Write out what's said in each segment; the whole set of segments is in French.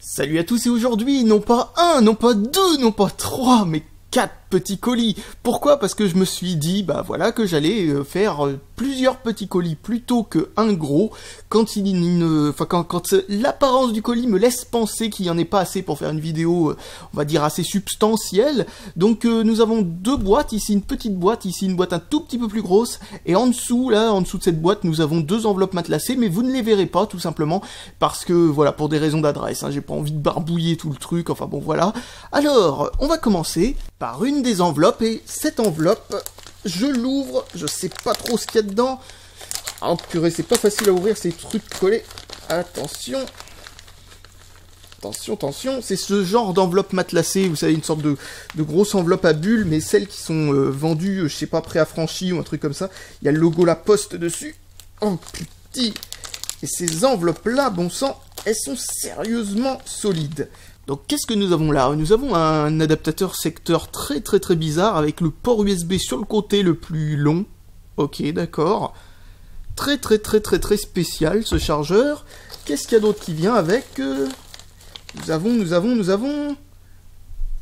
Salut à tous et aujourd'hui, non pas un, non pas deux, non pas trois, mais 4 petits colis. Pourquoi? Parce que je me suis dit, bah voilà, que j'allais faire plusieurs petits colis plutôt qu'un gros, quand l'apparence du colis me laisse penser qu'il n'y en ait pas assez pour faire une vidéo, on va dire assez substantielle. Donc nous avons deux boîtes, ici une petite boîte, ici une boîte un tout petit peu plus grosse, et en dessous, là, en dessous de cette boîte, nous avons deux enveloppes matelassées, mais vous ne les verrez pas, tout simplement, parce que, voilà, pour des raisons d'adresse, hein, j'ai pas envie de barbouiller tout le truc, enfin bon, voilà. Alors, on va commencer par une des enveloppes, et cette enveloppe, je l'ouvre, je sais pas trop ce qu'il y a dedans. Ah purée, c'est pas facile à ouvrir ces trucs collés. Attention. Attention, attention, c'est ce genre d'enveloppe matelassée, vous savez, une sorte de grosse enveloppe à bulles, mais celles qui sont vendues, je sais pas, préaffranchies ou un truc comme ça. Il y a le logo La Poste dessus. Oh petit. Et ces enveloppes-là, bon sang, elles sont sérieusement solides. Donc qu'est-ce que nous avons là? Nous avons un adaptateur secteur très bizarre avec le port USB sur le côté le plus long. Ok, d'accord. Très spécial ce chargeur. Qu'est-ce qu'il y a d'autre qui vient avec? Nous avons...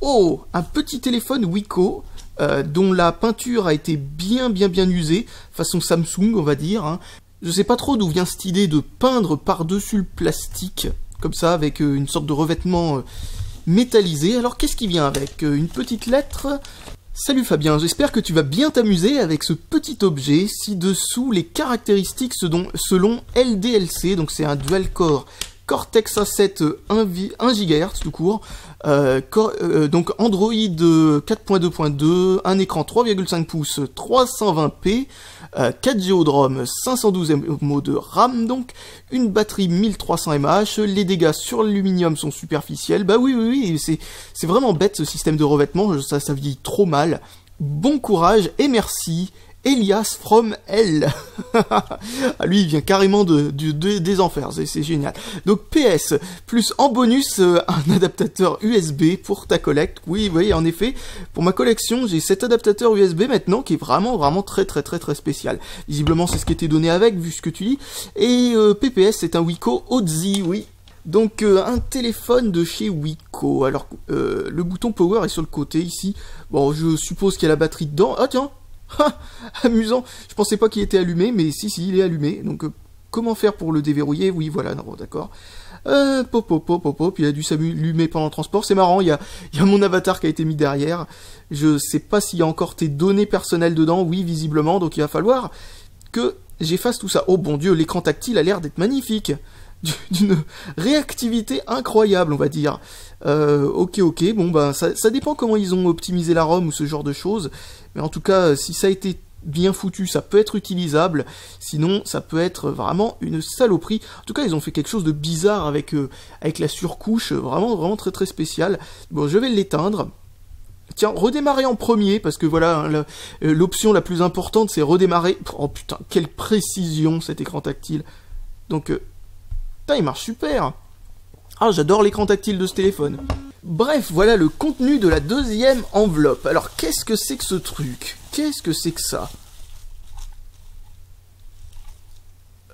Oh, un petit téléphone Wiko dont la peinture a été bien usée, façon Samsung on va dire. Hein. Je sais pas trop d'où vient cette idée de peindre par-dessus le plastique. Comme ça, avec une sorte de revêtement métallisé. Alors, qu'est-ce qui vient avec? Une petite lettre. Salut Fabien, j'espère que tu vas bien t'amuser avec ce petit objet. Ci-dessous, les caractéristiques selon LDLC. Donc, c'est un dual-core Cortex A7 1 GHz tout court. Donc, Android 4.2.2, un écran 3,5 pouces 320p. 4 Go de ROM, 512 MO de RAM donc, une batterie 1300 mAh, les dégâts sur l'aluminium sont superficiels, bah oui, c'est vraiment bête ce système de revêtement, ça vieillit trop mal. Bon courage et merci, Elias from Hell. Ah, lui il vient carrément des enfers, c'est génial. Donc PS, plus en bonus un adaptateur USB pour ta collecte. Oui, en effet, pour ma collection j'ai cet adaptateur USB maintenant qui est vraiment très spécial. Visiblement c'est ce qui était donné avec, vu ce que tu dis. Et PPS c'est un Wiko Ozzy, oui. Donc un téléphone de chez Wiko. Alors le bouton power est sur le côté ici. Bon, je suppose qu'il y a la batterie dedans. Ah tiens. Amusant, je pensais pas qu'il était allumé, mais si, il est allumé, donc comment faire pour le déverrouiller? Oui, voilà, non, d'accord. Puis il a dû s'allumer pendant le transport, c'est marrant, il y a mon avatar qui a été mis derrière, je sais pas s'il y a encore tes données personnelles dedans, oui, visiblement, donc il va falloir que j'efface tout ça. Oh bon Dieu, l'écran tactile a l'air d'être magnifique, d'une réactivité incroyable, on va dire. Ok, bon, ben, ça dépend comment ils ont optimisé la ROM ou ce genre de choses, mais en tout cas, si ça a été bien foutu, ça peut être utilisable, sinon, ça peut être vraiment une saloperie. En tout cas, ils ont fait quelque chose de bizarre avec la surcouche, vraiment très spécial. Bon, je vais l'éteindre. Tiens, redémarrer en premier, parce que voilà, hein, l'option la plus importante, c'est redémarrer. Oh putain, quelle précision, cet écran tactile. Donc, putain, il marche super. Ah, j'adore l'écran tactile de ce téléphone. Bref, voilà le contenu de la deuxième enveloppe. Alors, qu'est-ce que c'est que ce truc? Qu'est-ce que c'est que ça?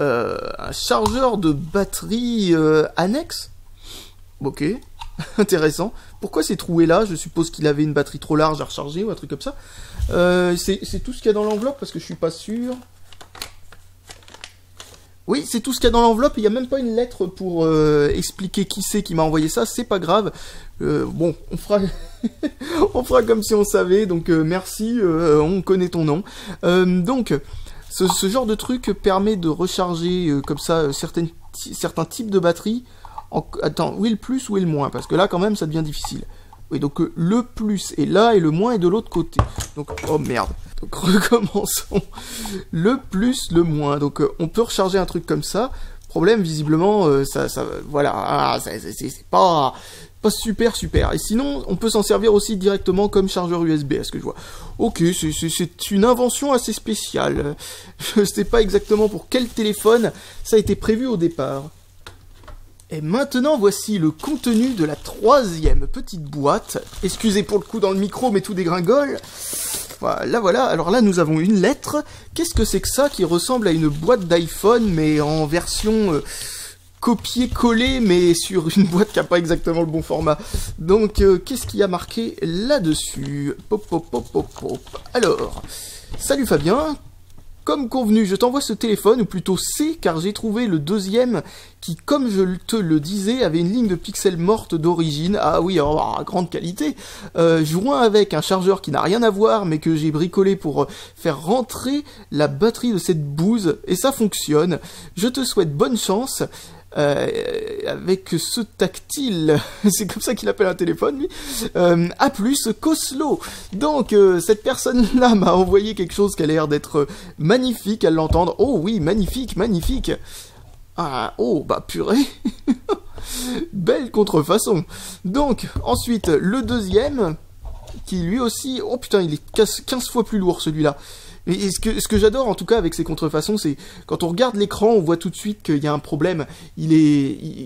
Un chargeur de batterie annexe? Ok, intéressant. Pourquoi c'est troué là? Je suppose qu'il avait une batterie trop large à recharger ou un truc comme ça. C'est tout ce qu'il y a dans l'enveloppe parce que je suis pas sûr. Oui, c'est tout ce qu'il y a dans l'enveloppe, il n'y a même pas une lettre pour expliquer qui c'est qui m'a envoyé ça, c'est pas grave. Bon, on fera on fera comme si on savait, donc merci, on connaît ton nom. Donc, ce genre de truc permet de recharger comme ça certains types de batteries. Attends, où est le plus, où est le moins? Parce que là, quand même, ça devient difficile. Oui, donc le plus est là et le moins est de l'autre côté. Donc, oh merde. Donc recommençons. Le plus, le moins. Donc on peut recharger un truc comme ça. Problème, visiblement, voilà, c'est pas super. Et sinon, on peut s'en servir aussi directement comme chargeur USB, à ce que je vois. Ok, c'est une invention assez spéciale. Je sais pas exactement pour quel téléphone ça a été prévu au départ. Et maintenant, voici le contenu de la troisième petite boîte. Excusez pour le coup dans le micro, mais tout dégringole. Voilà. Alors là, nous avons une lettre. Qu'est-ce que c'est que ça qui ressemble à une boîte d'iPhone, mais en version copier-coller, mais sur une boîte qui n'a pas exactement le bon format. Donc, qu'est-ce qu'il y a marqué là-dessus? Pop, pop, pop, pop, pop. Alors, salut Fabien. Comme convenu, je t'envoie ce téléphone, ou plutôt C, car j'ai trouvé le deuxième qui, comme je te le disais, avait une ligne de pixels morte d'origine. Ah oui, alors, grande qualité. Joint avec un chargeur qui n'a rien à voir, mais que j'ai bricolé pour faire rentrer la batterie de cette bouse, et ça fonctionne. Je te souhaite bonne chance. Avec ce tactile, c'est comme ça qu'il appelle un téléphone lui. A plus, Coslo. Donc cette personne-là m'a envoyé quelque chose qui a l'air d'être magnifique à l'entendre. Oh oui, magnifique, magnifique. Ah, oh, bah purée. Belle contrefaçon. Donc, ensuite, le deuxième, qui lui aussi... Oh putain, il est 15 fois plus lourd celui-là. Et ce que j'adore en tout cas avec ces contrefaçons, c'est quand on regarde l'écran, on voit tout de suite qu'il y a un problème.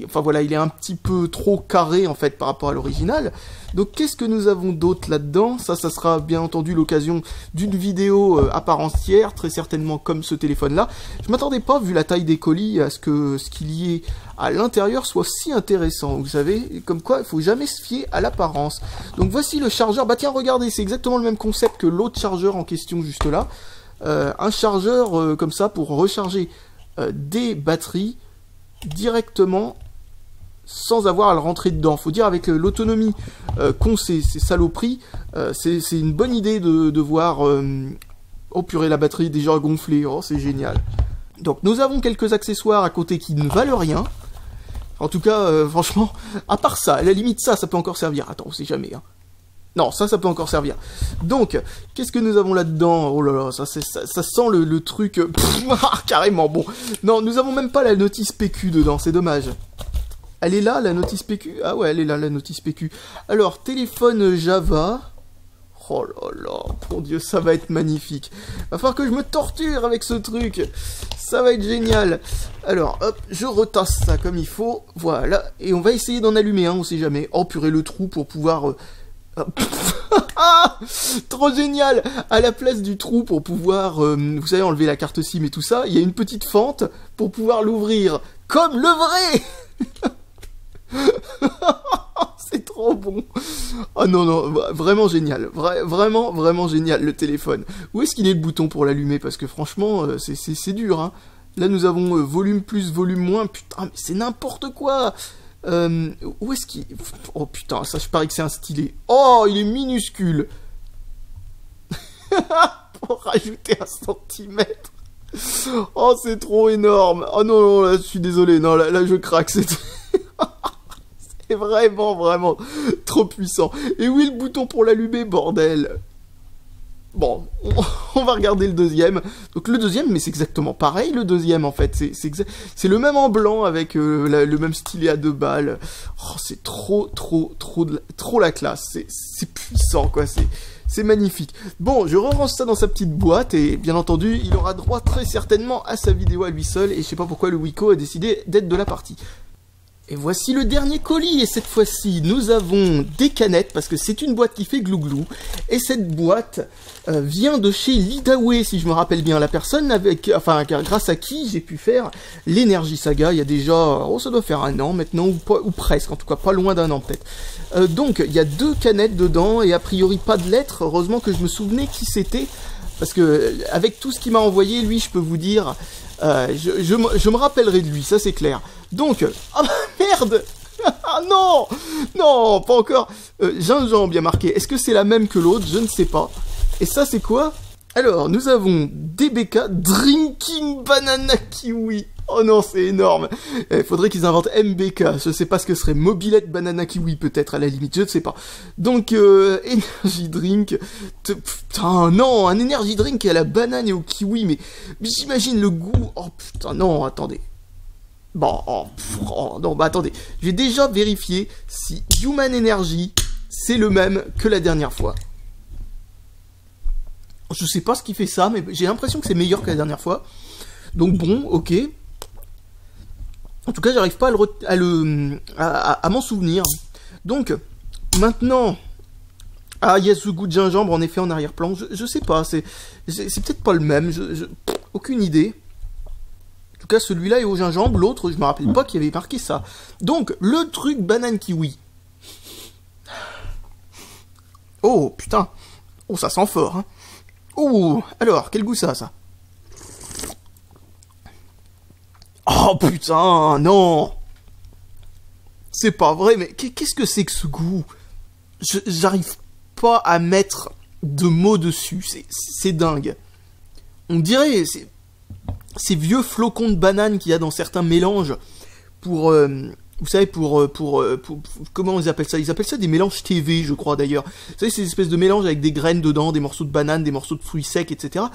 Enfin voilà, il est un petit peu trop carré en fait par rapport à l'original. Donc qu'est-ce que nous avons d'autre là-dedans? Ça sera bien entendu l'occasion d'une vidéo à part entière, très certainement comme ce téléphone-là. Je m'attendais pas, vu la taille des colis, à ce qu'il y ait à l'intérieur soit si intéressant, vous savez, comme quoi il faut jamais se fier à l'apparence. Donc voici le chargeur. Bah tiens, regardez, c'est exactement le même concept que l'autre chargeur en question juste là. Un chargeur comme ça pour recharger des batteries directement sans avoir à le rentrer dedans. Faut dire avec l'autonomie qu'ont ces saloperies, c'est une bonne idée de voir oh purée, la batterie déjà gonflée. Oh, c'est génial. Donc nous avons quelques accessoires à côté qui ne valent rien. En tout cas, franchement, à part ça, à la limite ça peut encore servir. Attends, on sait jamais, hein. Non, ça peut encore servir. Donc, qu'est-ce que nous avons là-dedans? Oh là là, ça sent le truc... carrément, bon. Non, nous avons même pas la notice PQ dedans, c'est dommage. Elle est là, la notice PQ? Ah ouais, elle est là, la notice PQ. Alors, téléphone Java... Oh là là, mon Dieu, ça va être magnifique. Va falloir que je me torture avec ce truc. Ça va être génial. Alors, hop, je retasse ça comme il faut. Voilà, et on va essayer d'en allumer un, on sait jamais. Oh purée, le trou pour pouvoir... trop génial! À la place du trou pour pouvoir, vous savez, enlever la carte SIM et tout ça, il y a une petite fente pour pouvoir l'ouvrir. Comme le vrai! C'est trop bon! Oh non, non, vraiment génial. Vraiment génial, le téléphone. Où est-ce qu'il est le bouton pour l'allumer? Parce que franchement, c'est dur, hein. Là, nous avons volume plus, volume moins. Putain, mais c'est n'importe quoi! Où est-ce qu'il... Oh putain, ça je parie que c'est un stylet. Oh, il est minuscule. Pour rajouter 1 centimètre. Oh, c'est trop énorme. Oh non, non, là, je suis désolé. Non, là je craque. C'est vraiment trop puissant. Et où est le bouton pour l'allumer, bordel? Bon, on va regarder le deuxième. Donc le deuxième, mais c'est exactement pareil le deuxième en fait. C'est le même en blanc avec le même stylet à 2 balles. Oh, c'est trop la classe. C'est puissant quoi. C'est magnifique. Bon, je range ça dans sa petite boîte et bien entendu, il aura droit très certainement à sa vidéo à lui seul. Et je sais pas pourquoi le Wiko a décidé d'être de la partie. Et voici le dernier colis, et cette fois-ci, nous avons des canettes, parce que c'est une boîte qui fait glouglou, et cette boîte vient de chez Lidaway, si je me rappelle bien, la personne grâce à qui j'ai pu faire l'Energy Saga, il y a déjà, oh ça doit faire 1 an maintenant, ou presque, en tout cas pas loin d'1 an peut-être. Donc, il y a 2 canettes dedans, et a priori pas de lettres, heureusement que je me souvenais qui c'était, parce que avec tout ce qu'il m'a envoyé, lui, je peux vous dire... je me rappellerai de lui, ça c'est clair. Donc, ah merde. Ah non. Non, pas encore. Gingembre bien marqué. Est-ce que c'est la même que l'autre? Je ne sais pas. Et ça c'est quoi? Alors, nous avons DBK Drinking Banana Kiwi. Oh non, c'est énorme. Il faudrait qu'ils inventent MBK. Je sais pas ce que serait Mobilette Banana Kiwi, peut-être, à la limite. Je ne sais pas. Donc, Energy Drink. Putain, non, un Energy Drink à la banane et au kiwi. Mais j'imagine le goût. Oh putain, non, attendez. Bon, non, bah attendez. J'ai déjà vérifié si Human Energy, c'est le même que la dernière fois. Je sais pas ce qui fait ça, mais j'ai l'impression que c'est meilleur que la dernière fois. Donc bon, ok. En tout cas, j'arrive pas à m'en souvenir. Donc, maintenant... Ah, il y a ce goût de gingembre, en effet, en arrière-plan. Je sais pas, c'est peut-être pas le même. Aucune idée. tout cas, celui-là est au gingembre, l'autre, je me rappelle pas qu'il y avait marqué ça. Donc, le truc banane kiwi. Oh, putain. Oh, ça sent fort, hein. Oh, alors, quel goût ça? Oh, putain, non. C'est pas vrai, mais qu'est-ce que c'est que ce goût? J'arrive pas à mettre de mots dessus, c'est dingue. On dirait ces vieux flocons de banane qu'il y a dans certains mélanges pour, vous savez, pour comment ils appellent ça? Ils appellent ça des mélanges TV, je crois d'ailleurs. Vous savez, ces espèces de mélanges avec des graines dedans, des morceaux de banane, des morceaux de fruits secs, etc.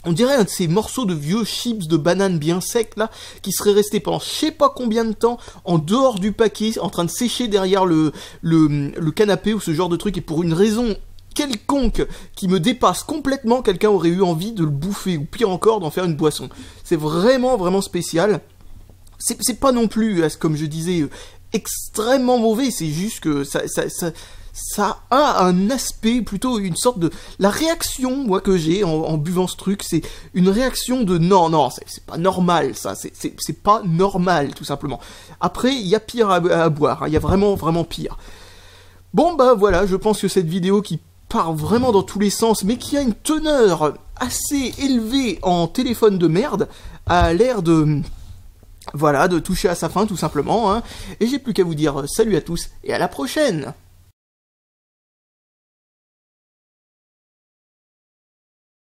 On dirait un de ces morceaux de vieux chips de banane bien secs, là, qui seraient restés pendant je sais pas combien de temps en dehors du paquet, en train de sécher derrière le canapé ou ce genre de truc, et pour une raison quelconque qui me dépasse complètement, quelqu'un aurait eu envie de le bouffer, ou pire encore, d'en faire une boisson. C'est vraiment, vraiment spécial. C'est pas non plus, comme je disais, extrêmement mauvais, c'est juste que ça a un aspect, plutôt une sorte de... La réaction, moi, que j'ai en buvant ce truc, c'est une réaction de non, c'est pas normal, ça, c'est pas normal, tout simplement. Après, il y a pire à boire, hein, il y a vraiment, vraiment pire. Bon, bah voilà, je pense que cette vidéo qui part vraiment dans tous les sens, mais qui a une teneur assez élevée en téléphone de merde, a l'air de... Voilà, de toucher à sa fin, tout simplement, hein. Et j'ai plus qu'à vous dire salut à tous, et à la prochaine!